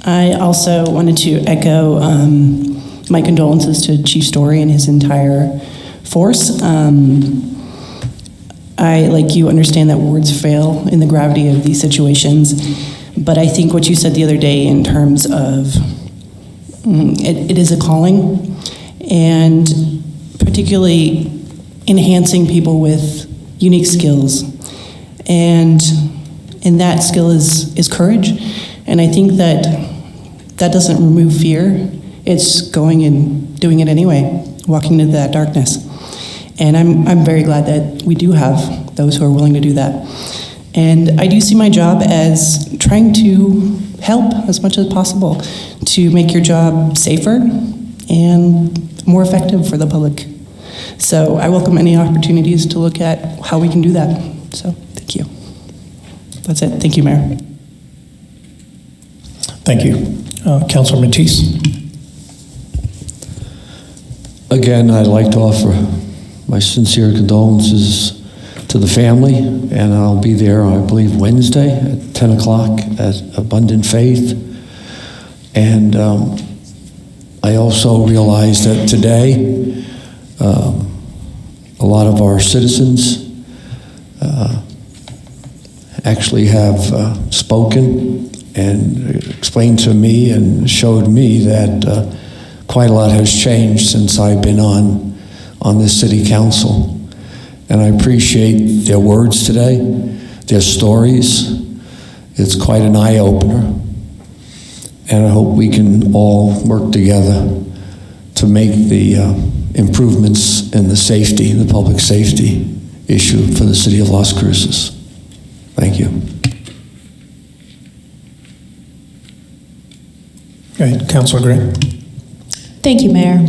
I also wanted to echo my condolences to Chief Story and his entire force. I, like you, understand that words fail in the gravity of these situations, but I think what you said the other day in terms of it is a calling, and particularly enhancing people with unique skills, and that skill is courage. And I think that doesn't remove fear. It's going and doing it anyway, walking into that darkness. And I'm very glad that we do have those who are willing to do that. And I do see my job as trying to help as much as possible to make your job safer and more effective for the public. So I welcome any opportunities to look at how we can do that. So thank you. That's it. Thank you, Mayor. Thank you. Councilor Matisse. Again, I'd like to offer my sincere condolences to the family, and I'll be there, I believe, Wednesday at 10 o'clock at Abundant Faith. And I also realize that today, a lot of our citizens actually have spoken and explained to me and showed me that quite a lot has changed since I've been on this city council. And I appreciate their words today, their stories. It's quite an eye-opener. And I hope we can all work together to make the improvements in the safety, the public safety issue for the city of Las Cruces. Thank you. Go ahead, Councilor Gray. Thank you, Mayor.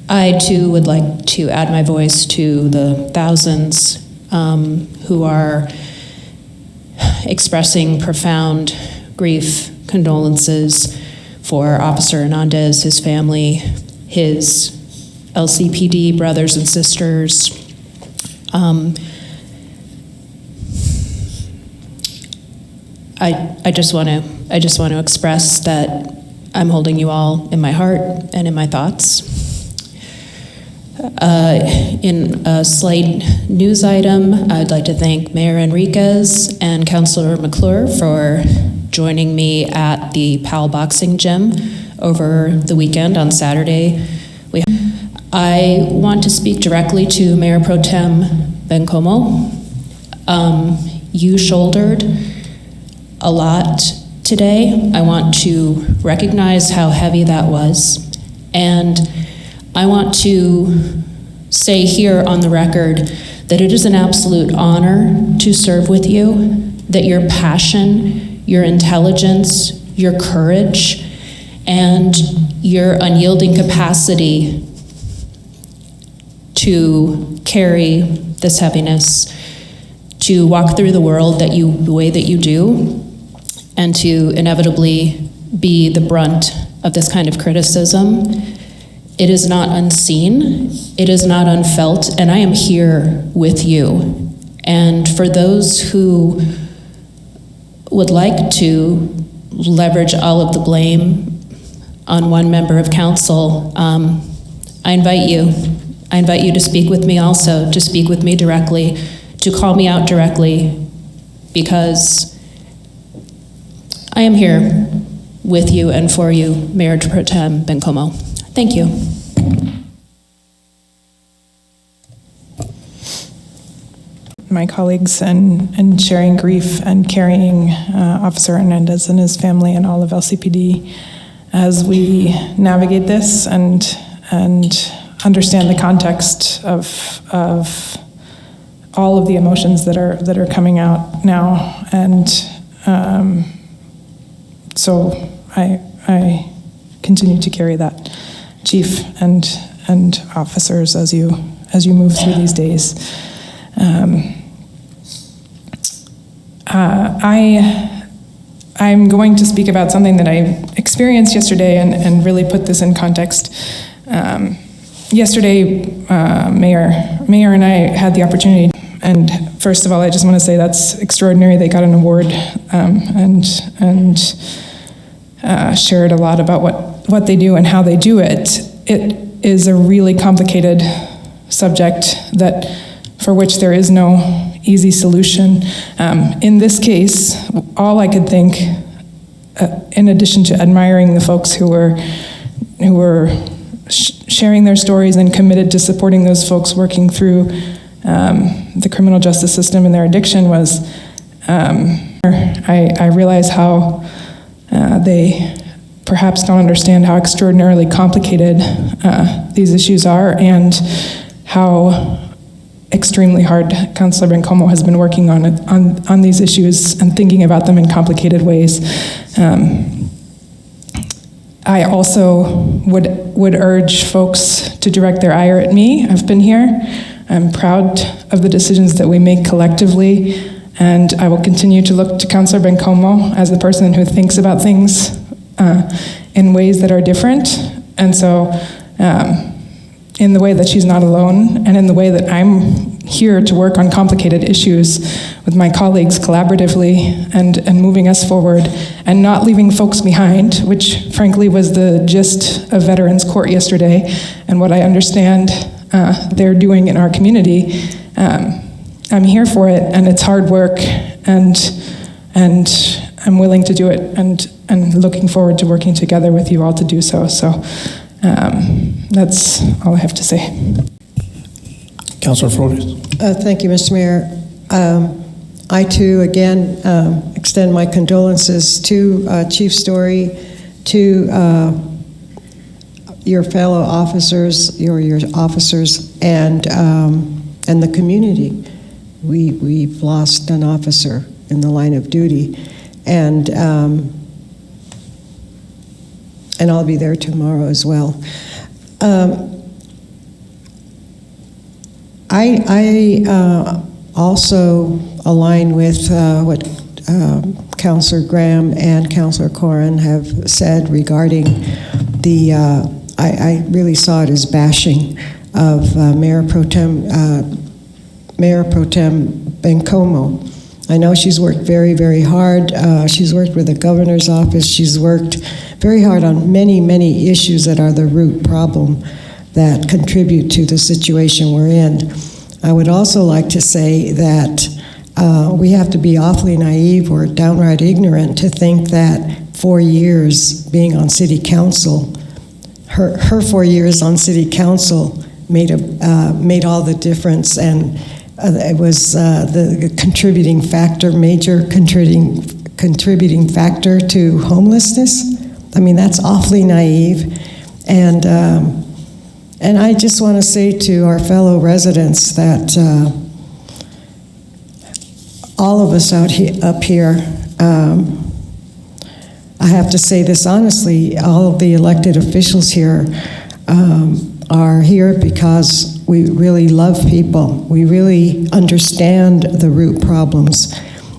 I too would like to add my voice to the thousands who are expressing profound grief, condolences for Officer Hernandez, his family, his LCPD brothers and sisters. I just want to express that I'm holding you all in my heart and in my thoughts. In a slight news item, I'd like to thank Mayor Enriquez and Councilor McClure for joining me at the PAL Boxing Gym over the weekend on Saturday. I want to speak directly to Mayor Pro Tem Bencomo. You shouldered a lot today. I want to recognize how heavy that was, and I want to say here on the record that it is an absolute honor to serve with you, that your passion, your intelligence, your courage, and your unyielding capacity to carry this heaviness, to walk through the world the way that you do, and to inevitably be the brunt of this kind of criticism. It is not unseen, it is not unfelt, and I am here with you. And for those who would like to leverage all of the blame on one member of council, I invite you to speak with me also, to speak with me directly, to call me out directly, because I am here with you and for you, Mayor Pro Tem Bencomo. Thank you. My colleagues and sharing grief and carrying Officer Hernandez and his family and all of LCPD as we navigate this and understand the context of all of the emotions that are coming out now. And so I continue to carry that, Chief and officers, as you move through these days. I'm going to speak about something that I experienced yesterday and really put this in context. Yesterday, Mayor and I had the opportunity, and first of all, I just want to say that's extraordinary. They got an award, and shared a lot about what they do and how they do it. It is a really complicated subject for which there is no easy solution. In this case, all I could think, in addition to admiring the folks who were sharing their stories and committed to supporting those folks working through the criminal justice system and their addiction, was I realize how they perhaps don't understand how extraordinarily complicated these issues are, and how extremely hard Councillor Bencomo has been working on these issues and thinking about them in complicated ways. I also would urge folks to direct their ire at me. I've been here. I'm proud of the decisions that we make collectively, and I will continue to look to Councillor Bencomo as the person who thinks about things in ways that are different. And so in the way that she's not alone, and in the way that I'm here to work on complicated issues with my colleagues collaboratively and moving us forward and not leaving folks behind, which frankly was the gist of Veterans Court yesterday and what I understand they're doing in our community. I'm here for it, and it's hard work, and I'm willing to do it, and looking forward to working together with you all to do so. So that's all I have to say. Councillor Flores. Thank you, Mr. Mayor. I too, again, extend my condolences to Chief Story, to your fellow officers, your officers, and the community. We've lost an officer in the line of duty, and I'll be there tomorrow as well. I also align with what Councillor Graham and Councillor Corrin have said regarding the, I really saw it as bashing of Mayor Pro Tem Bencomo. I know she's worked very, very hard. She's worked with the governor's office. She's worked very hard on many, many issues that are the root problem that contribute to the situation we're in. I would also like to say that we have to be awfully naive or downright ignorant to think that 4 years being on city council, her 4 years on city council made all the difference, and it was the contributing factor, major contributing factor to homelessness. I mean, that's awfully naive, and I just want to say to our fellow residents that all of us up here, I have to say this honestly, all of the elected officials here are here because we really love people. We really understand the root problems.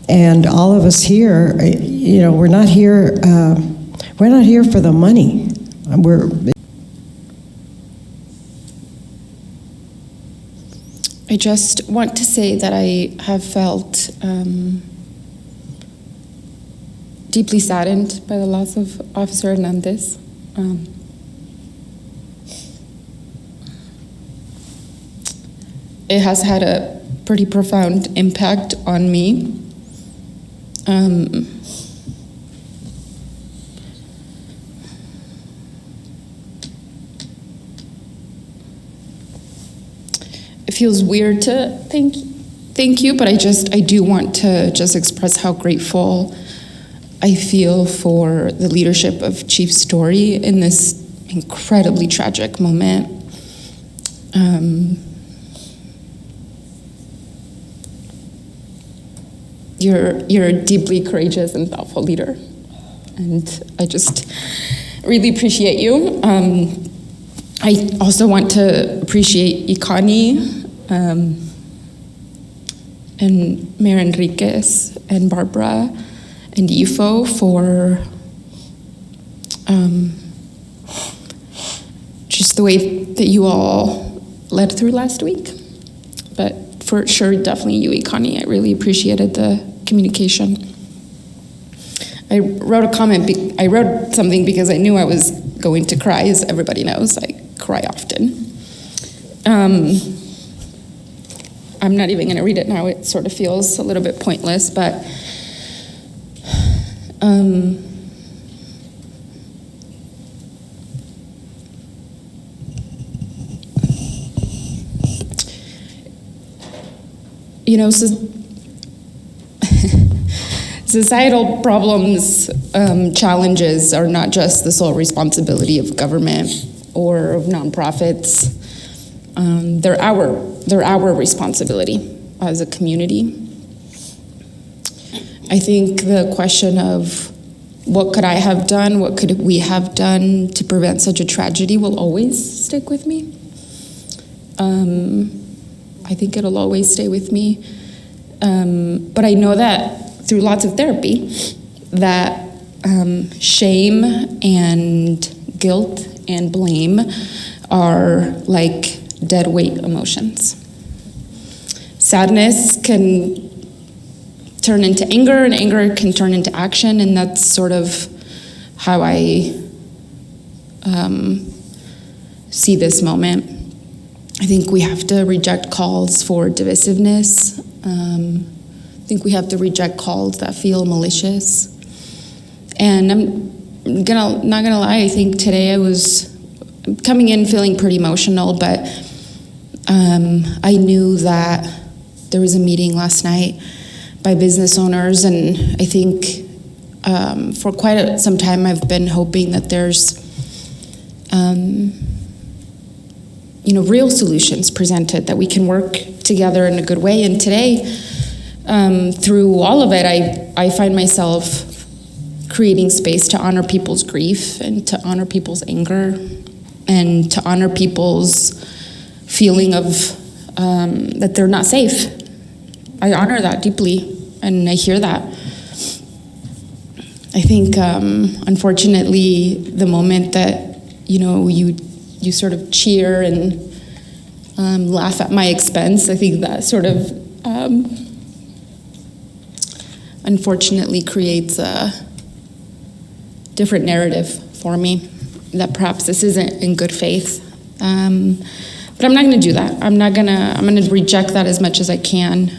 And all of us here, you know, we're not here for the money. I just want to say that I have felt deeply saddened by the loss of Officer Hernandez. It has had a pretty profound impact on me. It feels weird to thank you, but I do want to just express how grateful I feel for the leadership of Chief Story in this incredibly tragic moment. You're a deeply courageous and thoughtful leader, and I just really appreciate you. I also want to appreciate Ikani and Mayor Enriquez and Barbara and Ifo for just the way that you all led through last week. But for sure, definitely you, Ikani. I really appreciated the communication. I wrote a comment. I wrote something because I knew I was going to cry, as everybody knows. I cry often. I'm not even going to read it now. It sort of feels a little bit pointless, but you know, societal problems, challenges are not just the sole responsibility of government or of nonprofits. They're our responsibility as a community. I think the question of what could I have done, what could we have done to prevent such a tragedy will always stick with me. I think it'll always stay with me. But I know that through lots of therapy, that shame and guilt and blame are like dead weight emotions. Sadness can turn into anger, and anger can turn into action, and that's sort of how I see this moment. I think we have to reject calls for divisiveness. I think we have to reject calls that feel malicious. And I'm not gonna lie, I think today I was coming in feeling pretty emotional, but I knew that there was a meeting last night by business owners, and I think for quite some time I've been hoping that there's real solutions presented, that we can work together in a good way. And today, through all of it, I find myself creating space to honor people's grief and to honor people's anger and to honor people's feeling of that they're not safe. I honor that deeply, and I hear that. I think, unfortunately, the moment that you sort of cheer and laugh at my expense, I think that sort of unfortunately creates a different narrative for me, that perhaps this isn't in good faith. But I'm not going to do that. I'm going to reject that as much as I can,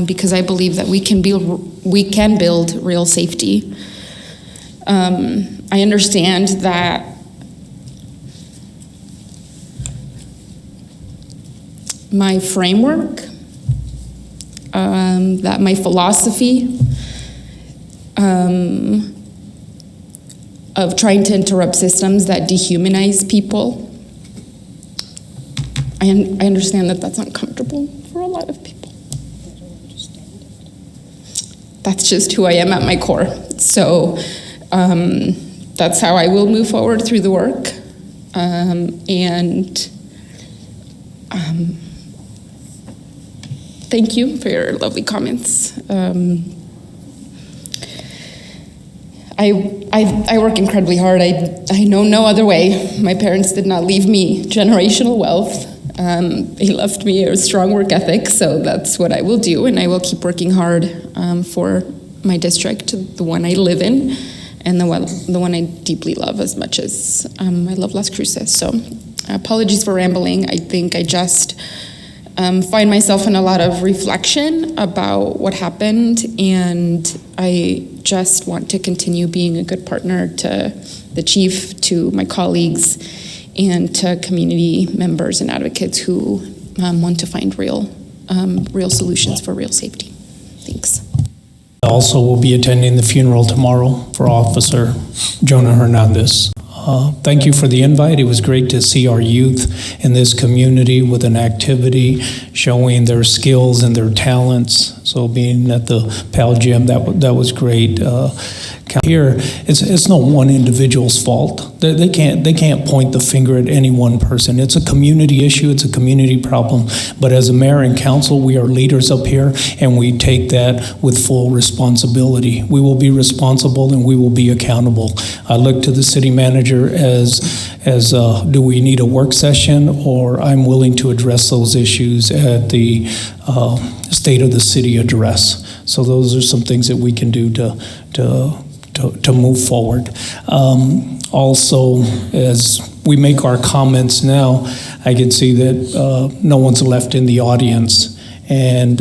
because I believe that we can build real safety. I understand that my framework, that my philosophy of trying to interrupt systems that dehumanize people, I understand that that's uncomfortable for a lot of people. That's just who I am at my core. So that's how I will move forward through the work. Thank you for your lovely comments. I work incredibly hard. I know no other way. My parents did not leave me generational wealth. They left me a strong work ethic, so that's what I will do, and I will keep working hard for my district, the one I live in, and the one I deeply love as much as I love Las Cruces. So apologies for rambling. I think I just find myself in a lot of reflection about what happened, and I just want to continue being a good partner to the chief, to my colleagues, and to community members and advocates who want to find real solutions for real safety. Thanks. Also, we'll be attending the funeral tomorrow for Officer Jonah Hernandez. Thank you for the invite. It was great to see our youth in this community with an activity showing their skills and their talents. So being at the PAL gym, that was great. Here, it's no one individual's fault. They can't point the finger at any one person. It's a community issue. It's a community problem. But as a mayor and council, we are leaders up here, and we take that with full responsibility. We will be responsible and we will be accountable. I look to the city manager as do we need a work session, or I'm willing to address those issues at the State of the City address. So those are some things that we can do to to move forward. Also, as we make our comments now, I can see that no one's left in the audience, and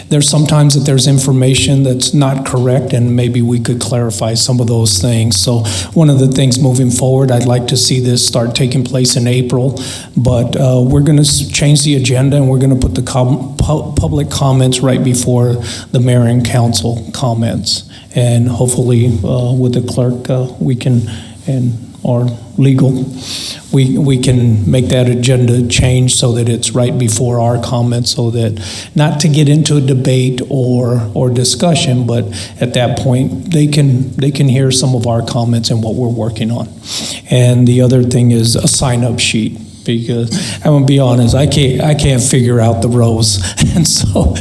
there's sometimes that there's information that's not correct, and maybe we could clarify some of those things. So one of the things moving forward, I'd like to see this start taking place in April, but we're going to change the agenda, and we're going to put the public comments right before the mayor and council comments. And hopefully with the clerk, we can, or legal, we can make that agenda change so that it's right before our comments, so that not to get into a debate or discussion, but at that point they can hear some of our comments and what we're working on. And the other thing is a sign-up sheet, because I'm gonna be honest, I can't figure out the rows, and so.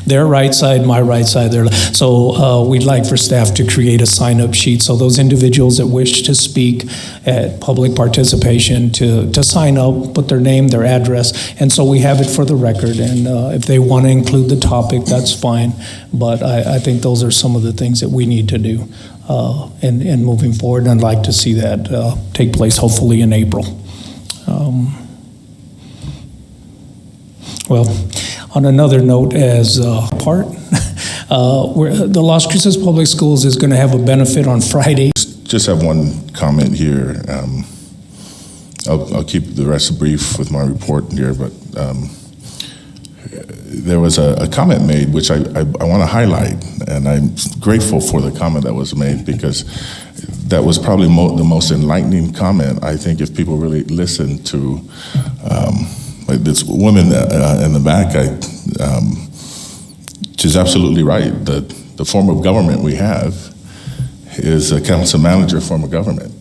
Their right side, my right side, so we'd like for staff to create a sign-up sheet so those individuals that wish to speak at public participation to sign up, put their name, their address, and so we have it for the record. And if they want to include the topic, that's fine. But I think those are some of the things that we need to do in moving forward, and I'd like to see that take place hopefully in April. Well, on another note, as part, the Las Cruces Public Schools is going to have a benefit on Friday. Just have one comment here. I'll keep the rest brief with my report here, but there was a comment made which I want to highlight, and I'm grateful for the comment that was made, because that was probably the most enlightening comment, I think, if people really listen to like this woman in the back. She's absolutely right. The form of government we have is a council manager form of government.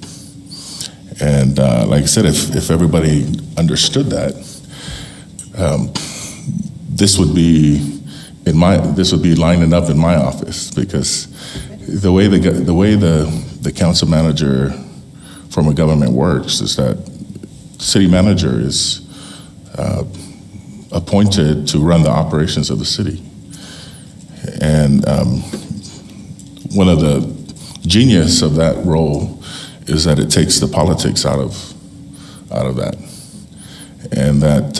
And like I said, if everybody understood that, this would be lining up in my office, because the way the council manager form of government works is that city manager is appointed to run the operations of the city. And one of the genius of that role is that it takes the politics out of that, and that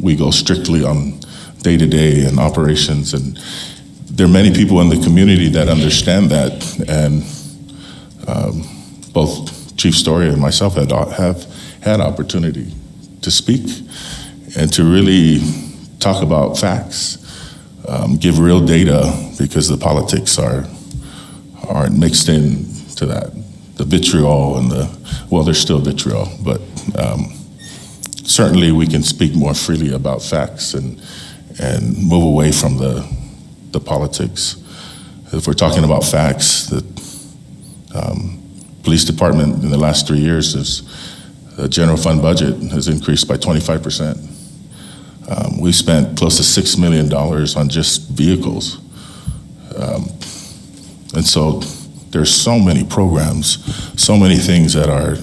we go strictly on day-to-day and operations. And there are many people in the community that understand that, and both Chief Story and myself have had opportunity to speak and to really talk about facts, give real data, because the politics aren't mixed into that. The vitriol and there's still vitriol, but certainly we can speak more freely about facts and move away from the politics. If we're talking about facts, the police department in the last 3 years the general fund budget has increased by 25%. We spent close to $6 million on just vehicles. And so there's so many programs, so many things that our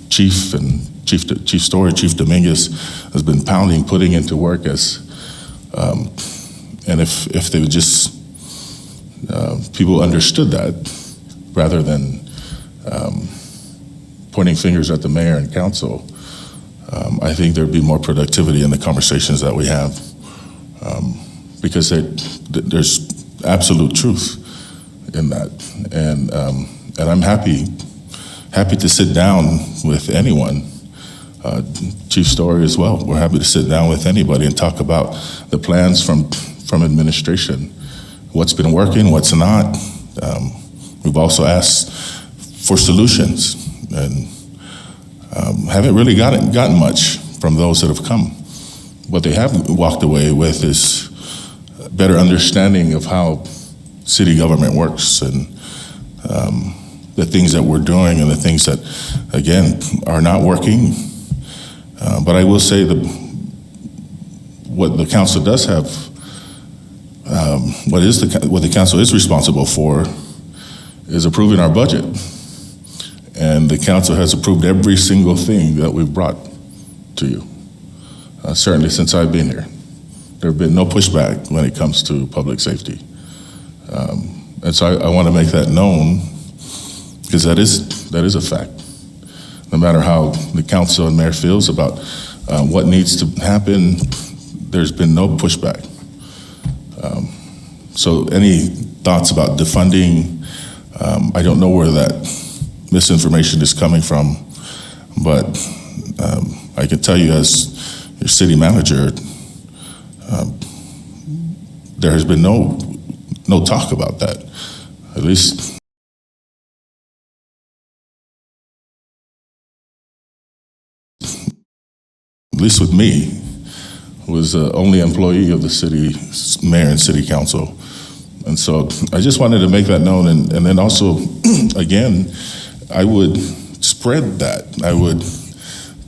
Chief Story, Chief Dominguez has been putting into work and if they would just, people understood that, rather than pointing fingers at the mayor and council, I think there'd be more productivity in the conversations that we have, because there's absolute truth in that, and I'm happy to sit down with anyone, Chief Story as well. We're happy to sit down with anybody and talk about the plans from administration, what's been working, what's not. We've also asked for solutions, and haven't really gotten much from those that have come. What they have walked away with is a better understanding of how city government works, and the things that we're doing and the things that, again, are not working. But I will say that what the council does have, what the council is responsible for, is approving our budget. And the council has approved every single thing that we've brought to you, certainly since I've been here. There have been no pushback when it comes to public safety. And so I want to make that known, because that is a fact. No matter how the council and mayor feels about what needs to happen, there's been no pushback. So any thoughts about defunding, I don't know where that misinformation is coming from, but I can tell you as your city manager, there has been no talk about that, at least. At least with me, was the only employee of the city mayor and city council. And so I just wanted to make that known. And then also, again, I would spread that. I would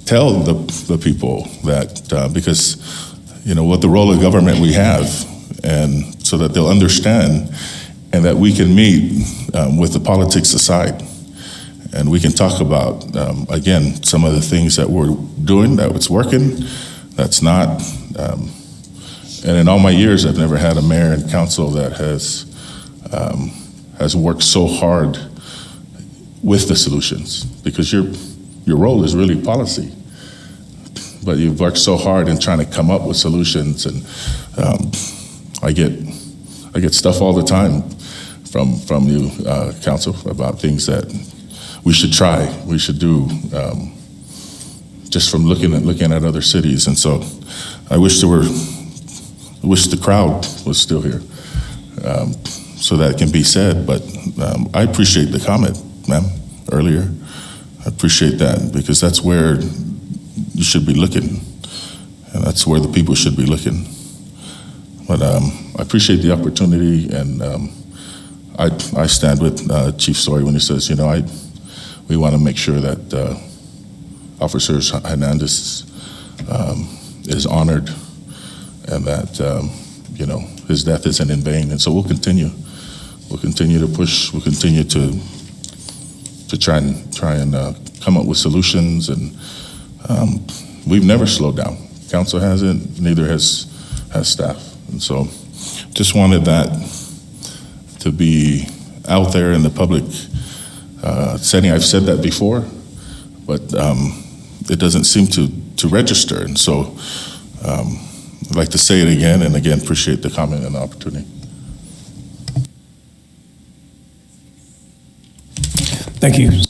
tell the people that, because, you know, what the role of government we have, and so that they'll understand, and that we can meet with the politics aside. And we can talk about, again, some of the things that we're doing, that it's working, that's not. And in all my years, I've never had a mayor and council that has worked so hard with the solutions, because your role is really policy. But you've worked so hard in trying to come up with solutions, and I get stuff all the time from you, council, about things that we should try, we should do, just from looking at other cities. And so I wish the crowd was still here, so that can be said. But I appreciate the comment, ma'am, earlier. I appreciate that, because that's where you should be looking, and that's where the people should be looking. But I appreciate the opportunity, and I stand with Chief Story when he says, you know, we want to make sure that Officer Hernandez is honored, and that you know, his death isn't in vain. And so we'll continue to push. We'll continue to try and come up with solutions. And we've never slowed down. Council hasn't. Neither has staff. And so just wanted that to be out there in the public setting. I've said that before, but it doesn't seem to register. And so I'd like to say it again, and again, appreciate the comment and the opportunity. Thank you.